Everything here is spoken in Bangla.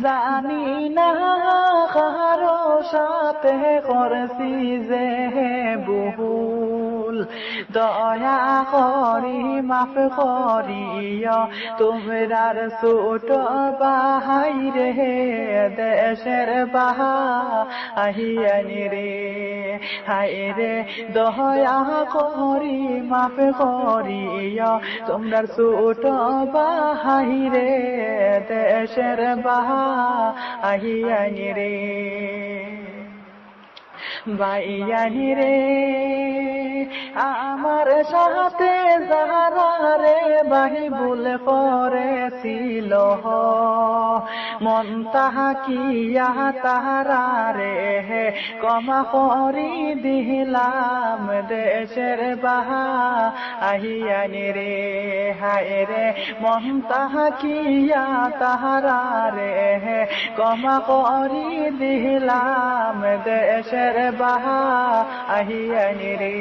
জানি না কারো সাথে করছি যে ভুল, দয়া করি মাফ করিও তোমরার ছোট ভাই রে, দেশের বাহিয়ানি রে। হায় রে দয়া করি মাফ করিও তোমরার ছোট ভাই রে, দেশের বাহিয়ানি রে। ভাইয়ানি রে আমার সাথে যারা রে ভাই ভুল করেছিল, মন তাহা কিয়া তাহারা রে ক্ষমা করি দিলাম, দেশের বাহিয়ানি রে। হায় রে মন তাহা কিয়া তাহারা রে ক্ষমা করি দিলাম, দেশের বাহিয়ানি রে।